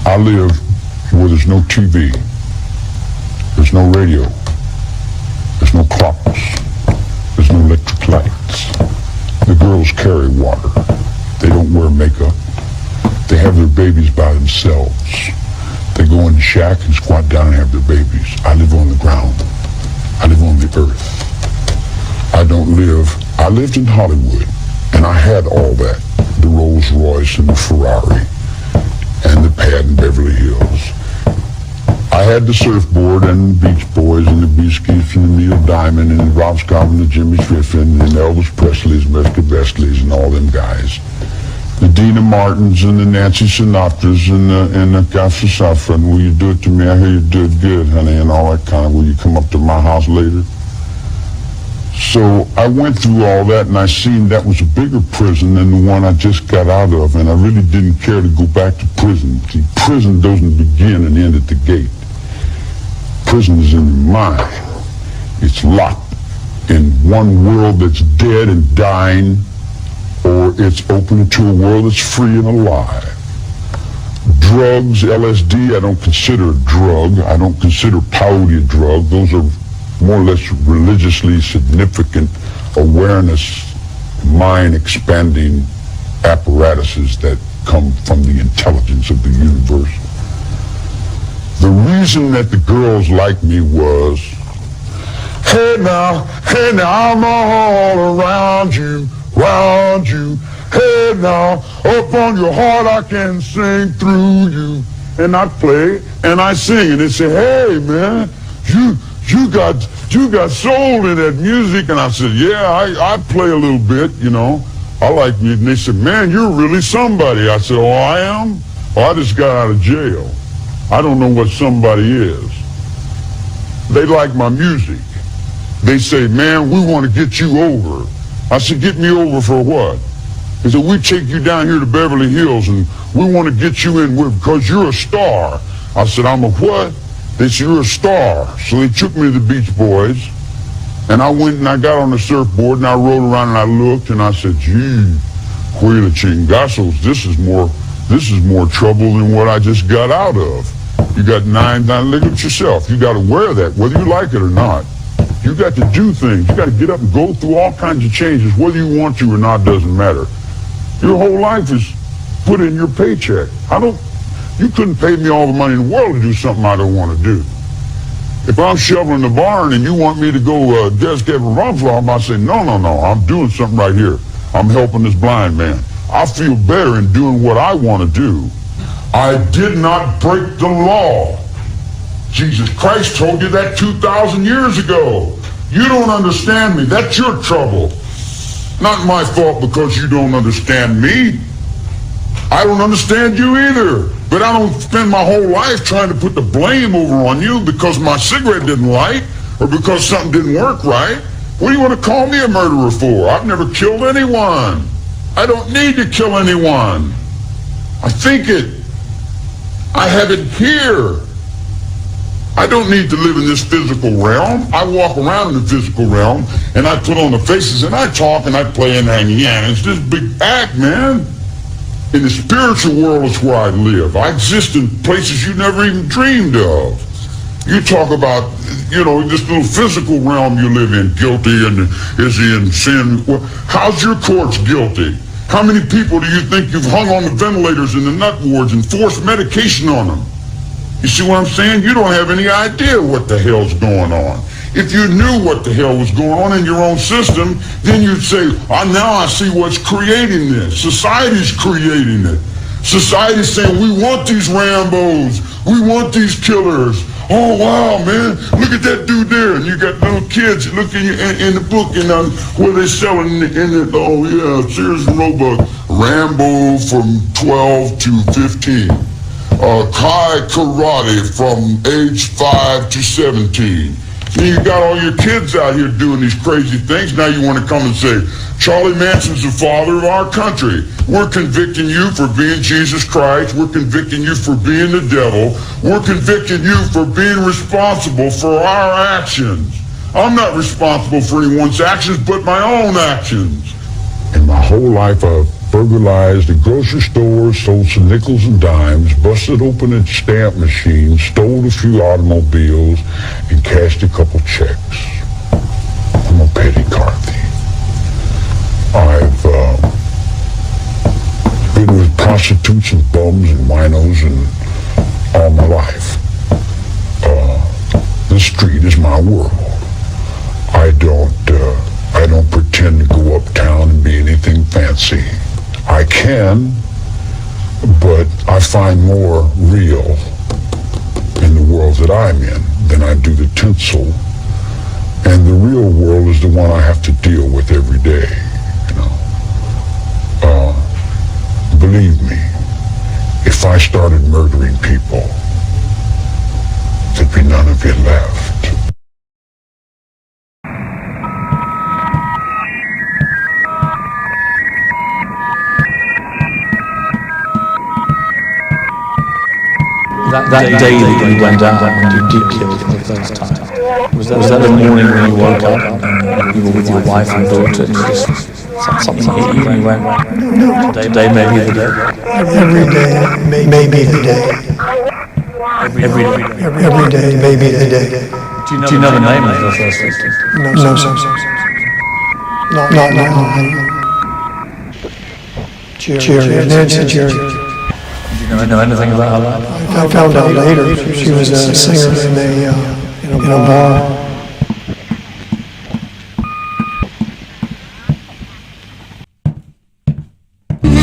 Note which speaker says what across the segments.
Speaker 1: I live where there's no TV, there's no radio, there's no clocks, there's no electric lights. The girls carry water. They don't wear makeup. They have their babies by themselves. They go in the shack and squat down and have their babies. I live on the ground. I live on the earth. I lived in Hollywood, and I had all that. The Rolls Royce and the Ferrari and the pad in Beverly Hills. I had the surfboard and the Beach Boys and the Beasties and the Neil Diamond and the Rob Scott and the Jimmy Schiffrin and the Elvis Presleys, Mr. Bestleys and all them guys. The Dina Martins and the Nancy Sinatras and the Gafsa Safran. Will you do it to me? I hear you do it good, honey, and all that kind of, will you come up to my house later? So I went through all that, and I seen that was a bigger prison than the one I just got out of, and I really didn't care to go back to prison. See, prison doesn't begin and end at the gate. Prison is in your mind. It's locked in one world that's dead and dying, or it's open to a world that's free and alive. Drugs, LSD, I don't consider a drug. I don't consider peyote a drug. Those are more or less religiously significant awareness, mind-expanding apparatuses that come from the intelligence of the universe. The reason that the girls liked me was, hey now, I'm all around you, hey now, up on your heart I can sing through you. And I play and I sing, and they say, hey man, you got soul in that music. And I said, yeah, I play a little bit, you know. I like music. And they said, man, you're really somebody. I said, oh, I am? Oh, I just got out of jail. I don't know what somebody is. They like my music. They say, man, we want to get you over. I said, get me over for what? They said, we take you down here to Beverly Hills and we want to get you in because you're a star. I said, I'm a what? They said, you're a star. So they took me to the Beach Boys, and I went and I got on the surfboard and I rode around and I looked and I said, gee, Huila Chingazos, this is more trouble than what I just got out of. You got look at yourself. You got to wear that, whether you like it or not. You got to do things. You got to get up and go through all kinds of changes, whether you want to or not, doesn't matter. Your whole life is put in your paycheck. You couldn't pay me all the money in the world to do something I don't want to do. If I'm shoveling the barn and you want me to go desk at Rumflaw, I say, no, I'm doing something right here. I'm helping this blind man. I feel better in doing what I want to do. I did not break the law. Jesus Christ told you that 2,000 years ago. You don't understand me. That's your trouble. Not my fault because you don't understand me. I don't understand you either. But I don't spend my whole life trying to put the blame over on you because my cigarette didn't light or because something didn't work right. What do you want to call me a murderer for? I've never killed anyone. I don't need to kill anyone. I think it. I have it here. I don't need to live in this physical realm. I walk around in the physical realm and I put on the faces and I talk and I play and hang. Yeah, it's this big act, man. In the spiritual world is where I live. I exist in places you never even dreamed of. You talk about, this little physical realm you live in, guilty and is he in sin? Well, how's your courts guilty? How many people do you think you've hung on the ventilators in the nut wards and forced medication on them? You see what I'm saying? You don't have any idea what the hell's going on. If you knew what the hell was going on in your own system, then you'd say, now I see what's creating this. Society's creating it. Society's saying, we want these Rambos. We want these killers. Oh, wow, man. Look at that dude there. And you got little kids looking in the book and where they're selling Sears and Roebuck. Rambo from 12 to 15. Kai Karate from age 5 to 17. And you got all your kids out here doing these crazy things. Now you want to come and say, Charlie Manson's the father of our country. We're convicting you for being Jesus Christ. We're convicting you for being the devil. We're convicting you for being responsible for our actions. I'm not responsible for anyone's actions but my own actions. In my whole life, I've burglarized the grocery stores, stole some nickels and dimes, busted open a stamp machine, stole a few automobiles, and cashed a couple checks. I'm a petty car thief. I've been with prostitutes and bums and winos and all my life. The street is my world. I don't pretend to go uptown and be anything fancy. I can, but I find more real in the world that I'm in than I do the tinsel. And the real world is the one I have to deal with every day, Believe me, if I started murdering people, there'd be none of it left.
Speaker 2: That day that you went out and you did kill for the first time, was that the morning when you woke up and you were with your wife and daughter and something hit you and you went, no, today may be the day?
Speaker 3: Every day may be the day. Every day may be the day.
Speaker 2: Do you know the name of the first victim?
Speaker 3: No, sir. Not Jerry. Nancy Jerry.
Speaker 2: Do you know anything about her life?
Speaker 3: I found out later she was a singer in a bar.
Speaker 4: Not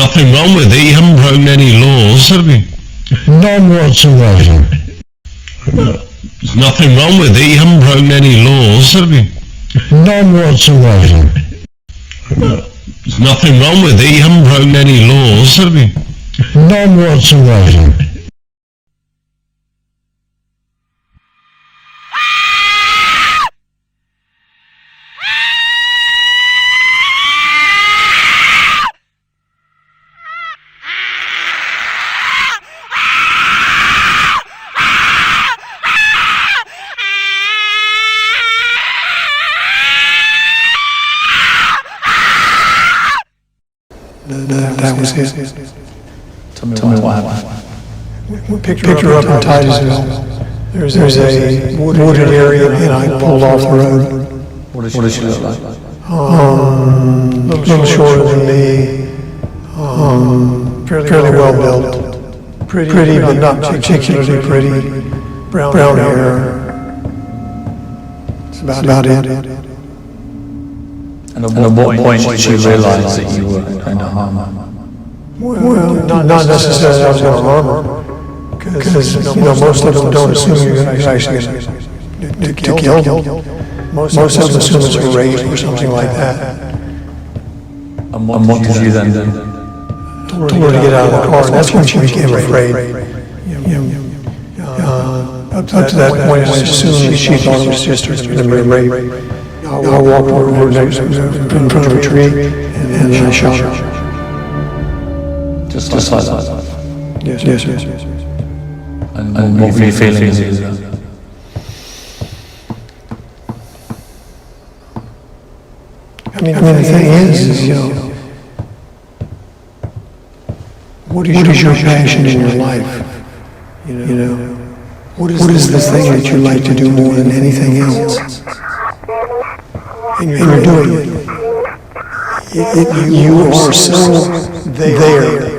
Speaker 4: nothing wrong with it. You haven't broken any laws, have you?
Speaker 5: None whatsoever.
Speaker 4: There's nothing wrong with it. You haven't broken any laws, have you?
Speaker 5: None whatsoever.
Speaker 4: There's nothing wrong with it. You haven't broken any laws, have you?
Speaker 5: None whatsoever.
Speaker 3: That was it.
Speaker 2: Tell me what happened.
Speaker 3: We picked her up in Titusville. There's a wooded area, and I pulled off the road.
Speaker 2: What does she look like?
Speaker 3: A little shorter than me, fairly well built, pretty but not particularly pretty, brown hair. That's about it.
Speaker 2: And at what point did she realize that you were going to harm her?
Speaker 3: Well, not necessarily I was going to harm her, because, most of them don't assume you're actually going to kill them. Most of them assume it's a rape or something like that.
Speaker 2: And what did you then do?
Speaker 3: Told her to get out of the car, and that's when she became afraid. Up to that point, I assumed that she thought it was just going to be a rape. I walked over next in front of a tree, and then I shot her.
Speaker 2: Just like that?
Speaker 3: Yes.
Speaker 2: And what were you feeling as you did that?
Speaker 3: I mean, the thing is, what is your passion in your life? What is the thing that you like to do more than anything else? And you're doing it. You are so there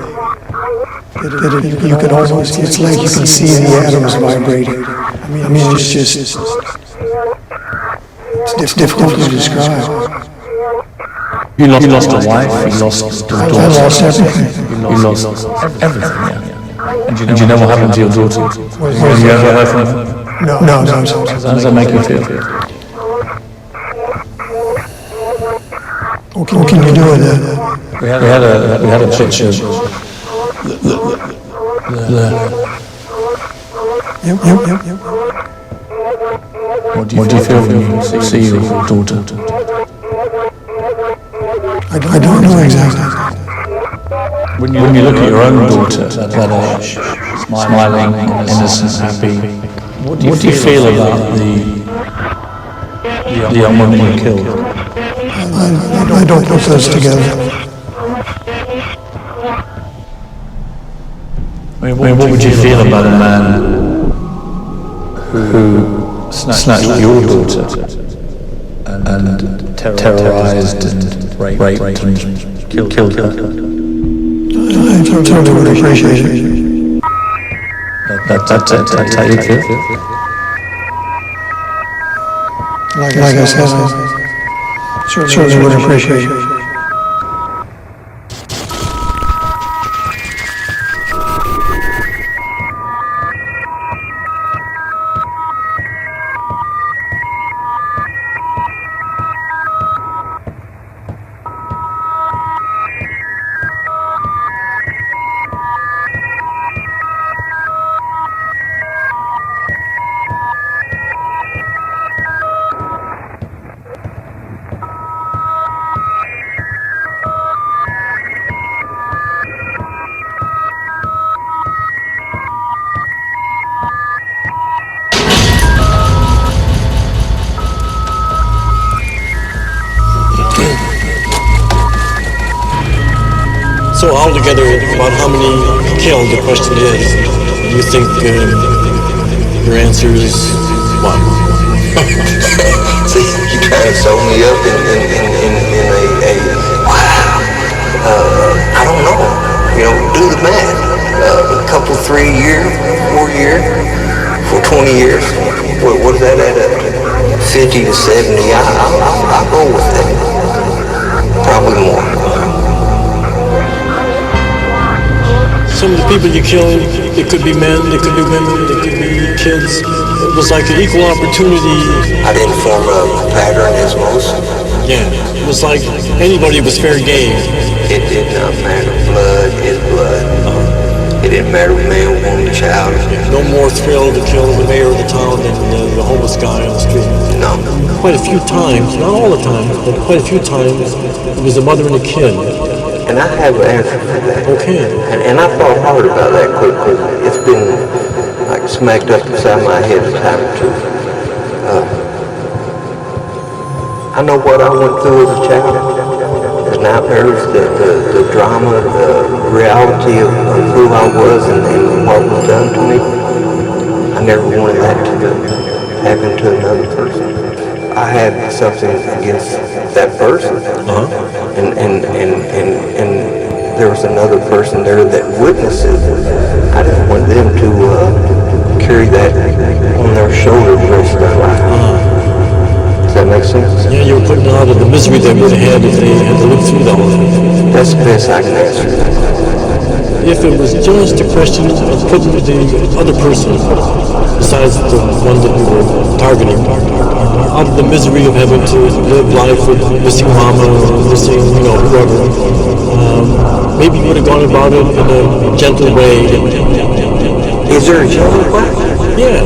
Speaker 3: that you can almost, it's like you can see the atoms vibrating. I mean, it's just, it's difficult to describe.
Speaker 2: You lost a wife, you lost your daughter.
Speaker 3: I lost everything.
Speaker 2: You lost everything, yeah. And do you know what happened to your daughter? Have you ever heard from her?
Speaker 3: No.
Speaker 2: How does that make you feel?
Speaker 3: What can you do with that?
Speaker 2: We had a picture.
Speaker 3: Yep.
Speaker 2: What do you feel when you see your daughter?
Speaker 3: I don't know exactly.
Speaker 2: When you look at your own daughter at that age, smiling, innocent, happy, what do you feel about the young woman you killed?
Speaker 3: I don't put those together.
Speaker 2: I mean, what would you feel about a man who snatched your daughter and terrorized and raped and killed her?
Speaker 3: I totally would appreciate it.
Speaker 2: That's how you feel?
Speaker 3: Like I said, I certainly would appreciate it.
Speaker 6: So altogether, about how many killed, the question is, do you think your answer is what?
Speaker 7: See, you kind of sold me up in a wow. I don't know. Do the math. A couple, 3 year, 4 year, for 20 years. What does that add up to? 50 to 70. I'll go with that. Probably more.
Speaker 6: some of the people you killed, they could be men, they could be women, they could be kids. It was like an equal opportunity.
Speaker 7: I didn't form a pattern as most.
Speaker 6: Yeah, it was like anybody was fair game.
Speaker 7: It did not matter. Blood is blood. It didn't matter man, woman, child.
Speaker 6: No more thrill to kill the mayor of the town than the homeless guy on the street.
Speaker 7: No.
Speaker 6: Quite a few times, not all the time, but quite a few times, it was a mother and a kid.
Speaker 7: And I have an answer for that.
Speaker 6: Okay.
Speaker 7: And I thought hard about that quickly. It's been like smacked up inside my head a time or two. I know what I went through as a child. The nightmares, the drama, the reality of who I was and what was done to me. I never wanted that to happen to another person. I had something against that person. And there was another person there that witnessed it. I didn't want them to carry that on their shoulders the rest of their life. Does that make sense?
Speaker 6: Yeah, you were putting out of the misery they would have had if they had to live through that one.
Speaker 7: That's the best I can answer.
Speaker 6: If it was just a question of putting the other person, besides the one that you were targeting, out of the misery of having to live life with missing mama or missing, whoever, maybe you would have gone about it in a gentle way.
Speaker 7: Is there a gentle way?
Speaker 6: Yeah.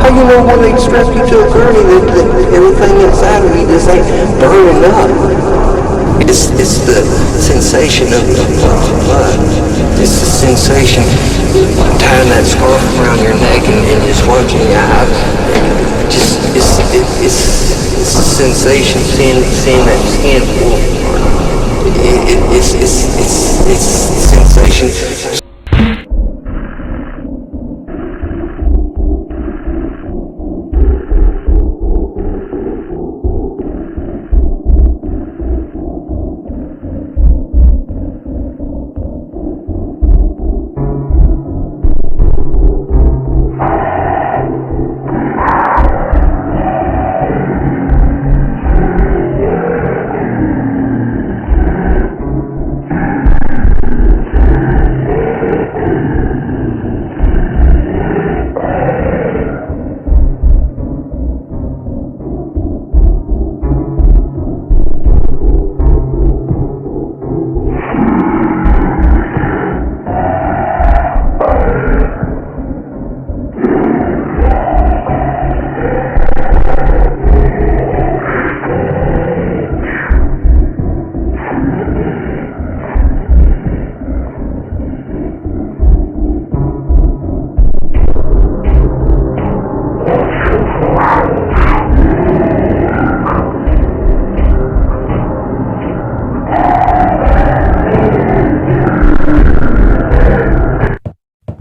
Speaker 7: How you know when they strap you to a gurney that everything inside of you just ain't burning up? It's the sensation of blood. It's the sensation of tying that scarf around your neck and just watching your eyes. It's the sensation, seeing that skin pull apart. It's the sensation.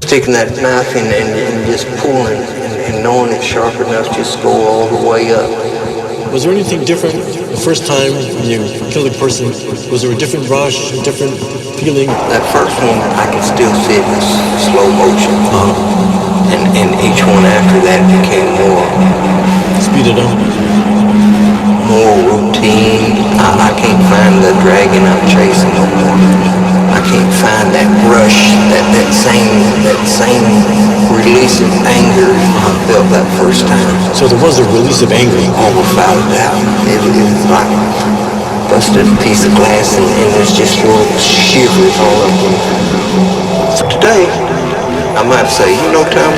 Speaker 7: Taking that knife and just pulling and knowing it's sharp enough just go all the way up.
Speaker 6: Was there anything different the first time when you killed a person? Was there a different rush, a different feeling?
Speaker 7: That first one, I can still see it in slow motion. And each one after that became more...
Speaker 6: Speed it up.
Speaker 7: More routine. I can't find the dragon I'm chasing no more. I can't find that rush, that same release of anger I felt that first time.
Speaker 6: So there was a release of anger.
Speaker 7: Oh, without a doubt. It was like busted a piece of glass and there's just little shivers all up in it. Today, I might say, Tom,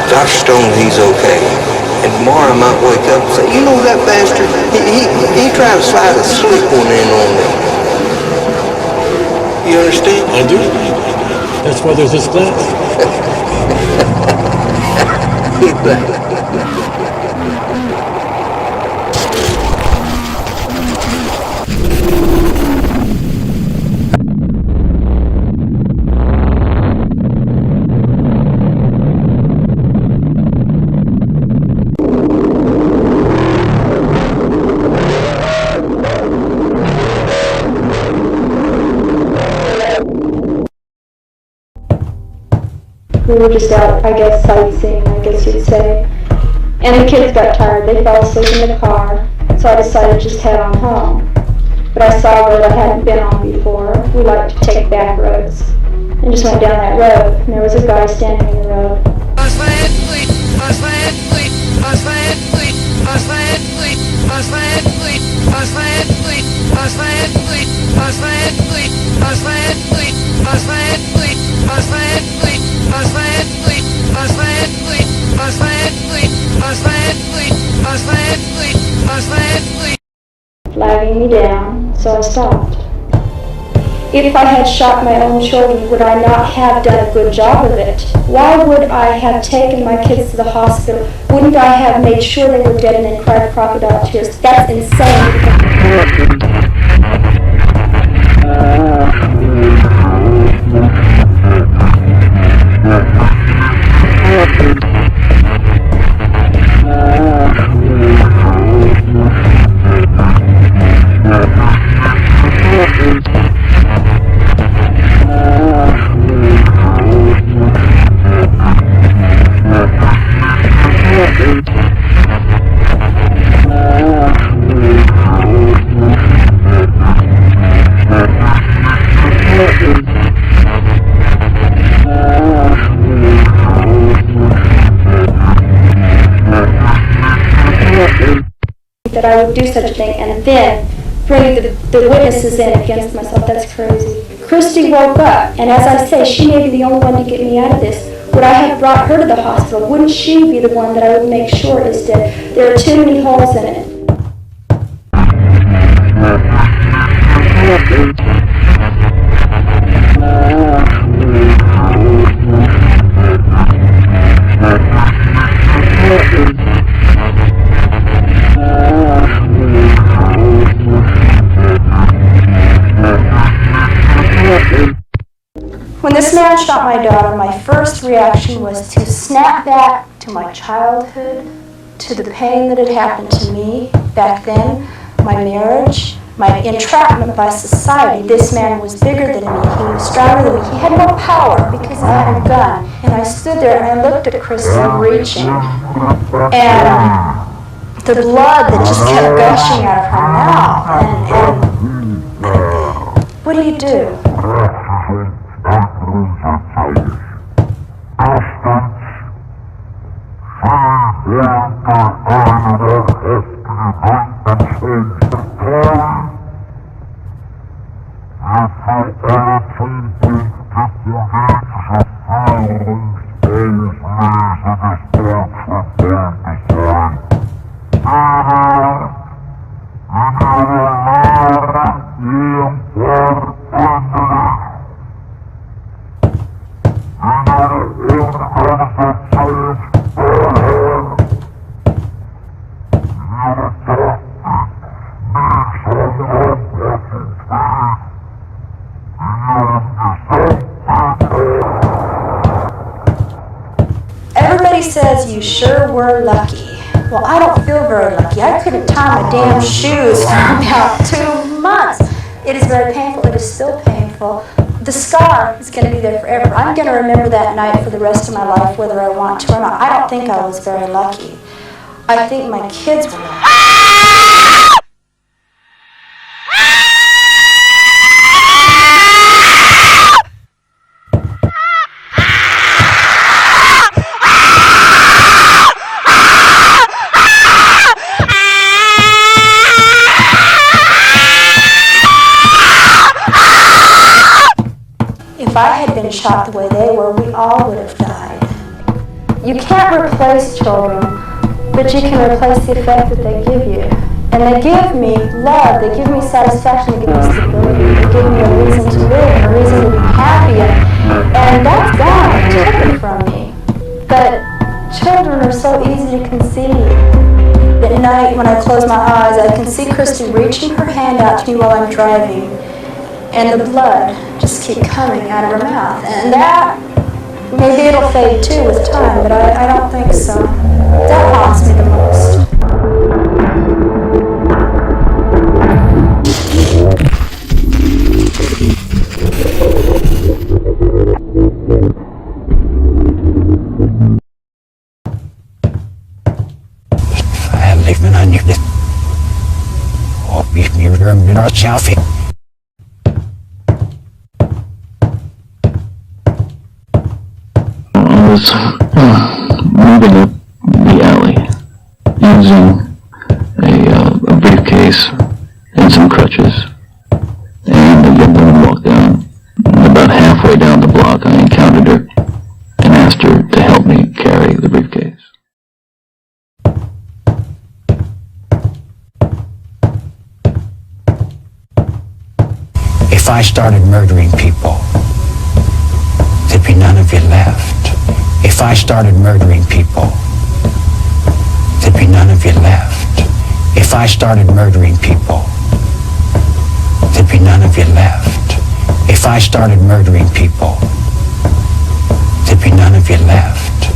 Speaker 7: Dr. Stone, he's okay. And tomorrow I might wake up and say, that bastard, he tried to slide a slick one in on me. You understand?
Speaker 6: I do. That's why there's this glass.
Speaker 8: We were just out, I guess, sightseeing, I guess you'd say. And the kids got tired. They fell asleep in the car. So I decided to just head on home. but I saw a road I hadn't been on before. We like to take back roads. And just went down that road, and there was a guy standing in the road. Flagging me down, so I stopped. If I had shot my own children, would I not have done a good job of it? Why would I have taken my kids to the hospital? Wouldn't I have made sure they were dead and then cried crocodile tears? That's insane. That I would do such a thing and then bring the witnesses in against myself. That's crazy. Christy woke up, and as I say, she may be the only one to get me out of this. Would I have brought her to the hospital? Wouldn't she be the one that I would make sure is dead? There are too many holes in it. When this man shot my daughter, my first reaction was to snap back to my childhood, to the pain that had happened to me back then, my marriage, my entrapment by society. This man was bigger than me, he was stronger than me, he had no power because I had a gun. And I stood there and I looked at Christy reaching, and the blood that just kept gushing out of her mouth. And what do you do? Everybody says you sure were lucky. Well, I don't feel very lucky. I couldn't tie my damn shoes for about 2 months. It is very painful. It is still painful. The scar is going to be there forever. I'm going to remember that night for the rest of my life, whether I want to or not. I don't think I was very lucky. I think my kids were lucky. If I had been shot the way they were, we all would have died. You can't replace children, but you can replace the effect that they give you. And they give me love, they give me satisfaction, they give me stability, they give me a reason to live and a reason to be happy. And that's gone, taken from me. But children are so easy to conceive. At night, when I close my eyes, I can see Christy reaching her hand out to me while I'm driving. And the blood just keep coming out of her mouth. And that, maybe it'll fade too with time, but I don't think so. That haunts me the most.
Speaker 5: Living on you.
Speaker 9: I was moving up the alley using a briefcase and some crutches, and a young woman walked down. About halfway down the block, I encountered her and asked her to help me carry the briefcase.
Speaker 10: If I started murdering people, there'd be none of you left. If I started murdering people, there'd be none of you left. If I started murdering people, there'd be none of you left. If I started murdering people, there'd be none of you left.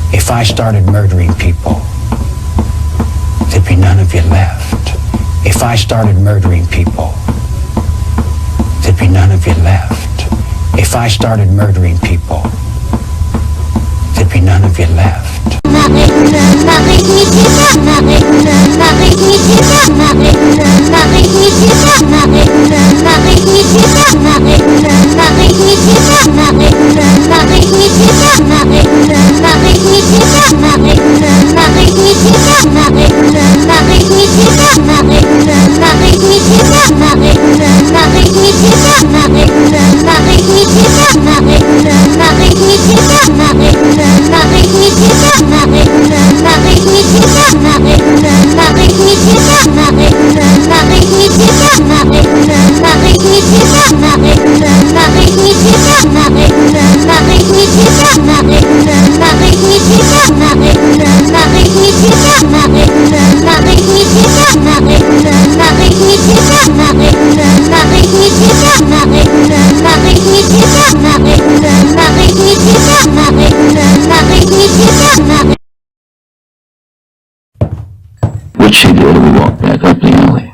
Speaker 10: If I started murdering people, there'd be none of you left. If I started murdering people, there'd be none of you left. If I started murdering people, there'd be none of you left. If I started murdering people, there'd be none of you left.
Speaker 9: Which she did, and we walked back up the alley.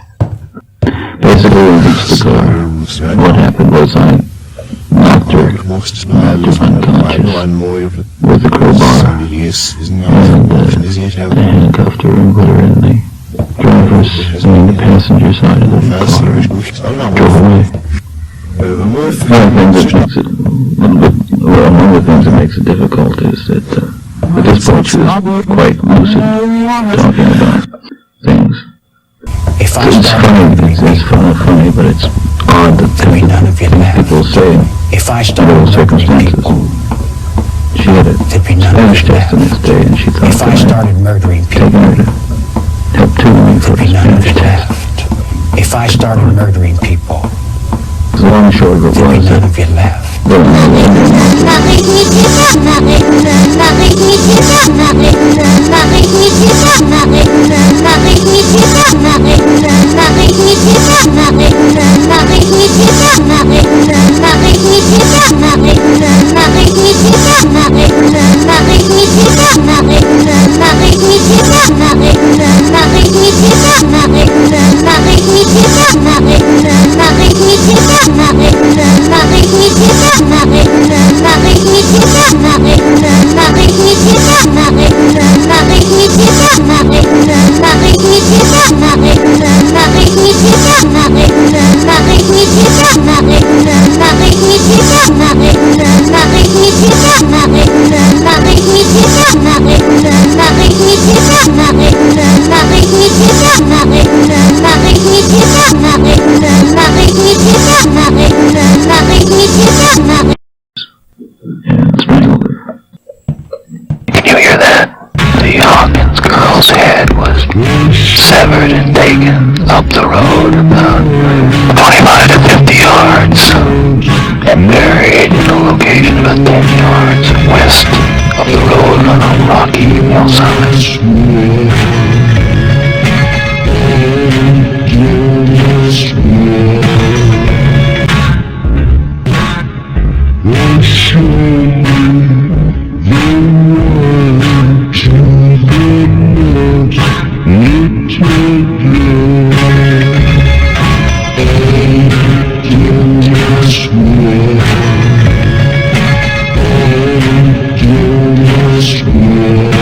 Speaker 9: Basically, we reached the car. What happened was I knocked her unconscious with a crowbar, and handcuffed her and put her in the the passenger side of the car, drove away. One of the things that makes it one of the things that makes it difficult is that at this point she was quite lucid, talking about things. It's funny, but it's odd that people say in those circumstances. She had a Spanish test the next day, and she thought that I had taken her to help tutor me for the Spanish test.
Speaker 10: If I started murdering people,
Speaker 9: The long and short of it was that and strangled her.
Speaker 11: Can you hear that? The Hawkins girl's head was severed and taken up the road about 25 to 50 yards and buried in a location about 10 yards west of the road on a rocky hillside.
Speaker 1: Yeah.